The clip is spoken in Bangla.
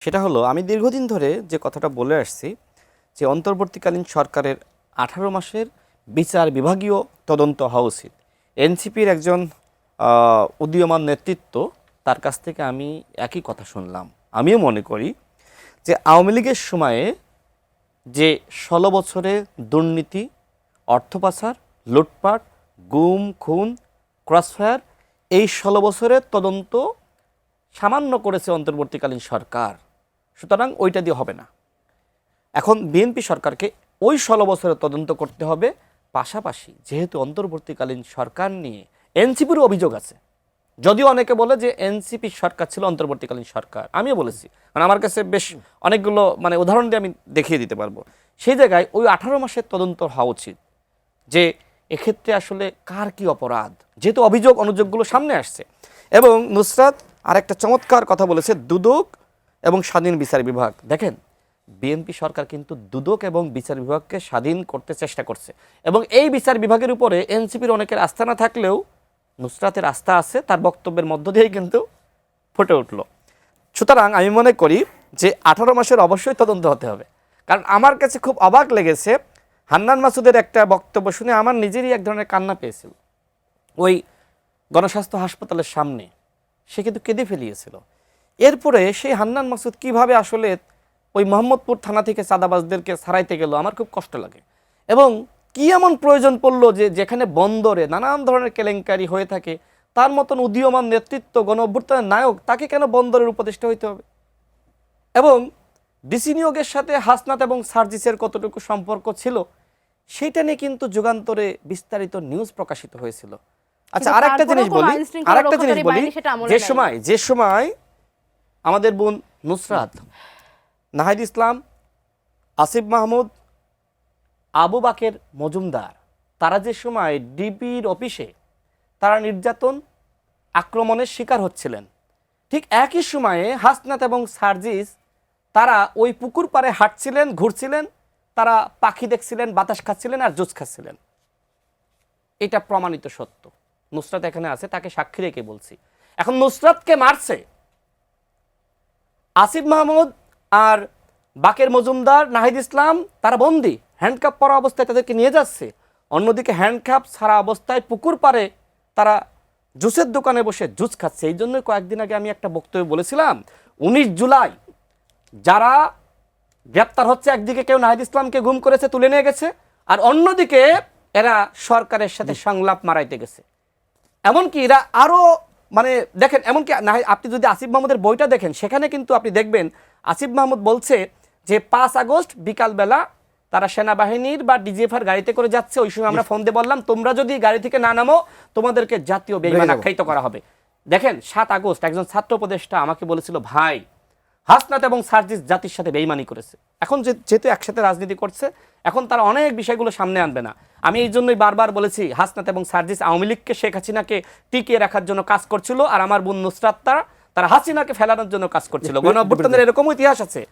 সেটা হলো আমি দীর্ঘদিন ধরে যে কথাটা বলে আসছি যে অন্তর্বর্তীকালীন সরকারের 18 মাসের বিচার বিভাগীয় তদন্ত হওয়া উচিত। এনসিপির একজন উদীয়মান নেতৃত্ব, তার কাছ থেকে আমি একই কথা শুনলাম। আমিও মনে করি যে আওয়ামী লীগের সময়ে যে 16 বছরে দুর্নীতি, অর্থ পাচার, লুটপাট, গুম খুন, ক্রসফায়ার, এই 16 বছরের তদন্ত সামান্য করেছে অন্তর্বর্তীকালীন সরকার। সুতরাং ওইটা দিয়ে হবে না। এখন বিএনপি সরকারকে ওই 16 বছরের তদন্ত করতে হবে। পাশাপাশি যেহেতু অন্তর্বর্তীকালীন সরকার নিয়ে এনসিপির অভিযোগ আছে, যদিও অনেকে বলে যে এনসিপি সরকার ছিল অন্তর্বর্তীকালীন সরকার, আমিও বলেছি, মানে আমার কাছে বেশ অনেকগুলো উদাহরণ দিয়ে আমি দেখিয়ে দিতে পারবো। সেই জায়গায় ওই 18 মাসের তদন্ত হওয়া উচিত যে এক্ষেত্রে আসলে কার কি অপরাধ, যেহেতু অভিযোগ অনুযোগগুলো সামনে আসছে। এবং নুসরাত আরেকটা চমৎকার কথা বলেছে, দুদক এবং স্বাধীন বিচার বিভাগ। দেখেন, বিএনপি সরকার কিন্তু দুদক এবং বিচার বিভাগকে স্বাধীন করতে চেষ্টা করছে, এবং এই বিচার বিভাগের উপরে এনসিপির অনেকের আস্থা না থাকলেও নুসরাতের আস্থা আছে, তার বক্তব্যের মধ্য দিয়েই কিন্তু ফুটে উঠল। সুতরাং আমি মনে করি যে 18 মাসের অবশ্যই তদন্ত হতে হবে। কারণ আমার কাছে খুব অবাক লেগেছে হান্নান মাসুদের একটা বক্তব্য শুনে আমার নিজেরই এক ধরনের কান্না পেয়েছিল। ওই গণস্বাস্থ্য হাসপাতালের সামনে সে কিন্তু কেঁদে ফেলিয়েছিল। এরপরে সেই হান্নান মাসুদ কিভাবে আসলে ওই মোহাম্মদপুর থানা থেকে চাঁদাবাজদেরকে ছাড়াইতে গেল, আমার খুব কষ্ট লাগে। এবং কি এমন প্রয়োজন পড়লো যে যেখানে বন্দরে নানান ধরনের কেলেঙ্কারি হয়ে থাকে, তার মতন উদীয়মান নেতৃত্ব, গণ অভ্যুত্থানের নায়ক, তাকে কেন বন্দরের উপদেষ্টা হইতে হবে? এবং ডিসি নিয়োগের সাথে হাসনাত এবং সার্জিসের কতটুকু সম্পর্ক ছিল সেটা নিয়ে কিন্তু যুগান্তরে বিস্তারিত নিউজ প্রকাশিত হয়েছিল। আচ্ছা, আরেকটা জিনিস বলি, যে সময় আমাদের বোন নুসরাত, নাহিদ ইসলাম, আসিফ মাহমুদ, আবু বাকের মজুমদার, তারা যে সময় ডিবির অফিসে তারা নির্যাতন আক্রমণের শিকার হচ্ছিলেন, ঠিক একই সময়ে হাসনাত এবং সার্জিস তারা ওই পুকুর পাড়ে হাঁটছিলেন, ঘুরছিলেন, তারা পাখি দেখছিলেন, বাতাস খাচ্ছিলেন আর জুস খাচ্ছিলেন। এটা প্রমাণিত সত্য। নুসরাত এখানে আছে, তাকে সাক্ষী রেখে বলছি। এখন নুসরাতকে মারছে আসিফ মাহমুদ আর বাকের মজুমদার, নাহিদ ইসলাম, তারা বন্দি, হ্যান্ডকাপ পরা অবস্থায় তাদেরকে নিয়ে যাচ্ছে। অন্যদিকে হ্যান্ডকাপ ছাড়া অবস্থায় পুকুর পাড়ে তারা জুসের দোকানে বসে জুস খাচ্ছে। এই জন্যই কয়েকদিন আগে আমি একটা বক্তব্য বলেছিলাম, 19 জুলাই যারা গ্রেপ্তার হচ্ছে, একদিকে কেউ নাহিদ ইসলামকে গুম করেছে, তুলে নিয়ে গেছে, আর অন্যদিকে এরা সরকারের সাথে সংলাপ মারাইতে গেছে। এমনকি এরা আরো দেখেন, এমনকি আপনি যদি আসিফ মাহমুদের বইটা দেখেন, সেখানে কিন্তু আপনি দেখবেন আসিফ মাহমুদ বলছে যে 5 আগস্ট বিকালবেলা তারা সেনাবাহিনীর বা ডিজিএফআর গাড়িতে করে যাচ্ছে। ওই সময় আমরা ফোন দিয়ে বললাম, তোমরা যদি গাড়ি থেকে না নামো তোমাদেরকে জাতীয় বেঈমান আখ্যায়িত করা হবে। দেখেন, 7 আগস্ট একজন ছাত্র উপদেষ্টা আমাকে বলেছিল, ভাই হাসনাত এবং সার্জিস জাতির সাথে বেঈমানি করেছে। এখন যেহেতু একসাথে রাজনীতি করছে, এখন তারা অনেক বিষয়গুলো সামনে আনবে না। আমি এই জন্যই বারবার বলেছি, হাসনাত এবং সার্জিস আওয়ামী লীগকে, শেখ হাসিনাকে টিকিয়ে রাখার জন্য কাজ করছিল, আর আমার বোন নুসরাত তারা হাসিনাকে ফেলানোর জন্য কাজ করছিল। গণ অভ্যুত্থানের এরকম ইতিহাস আছে।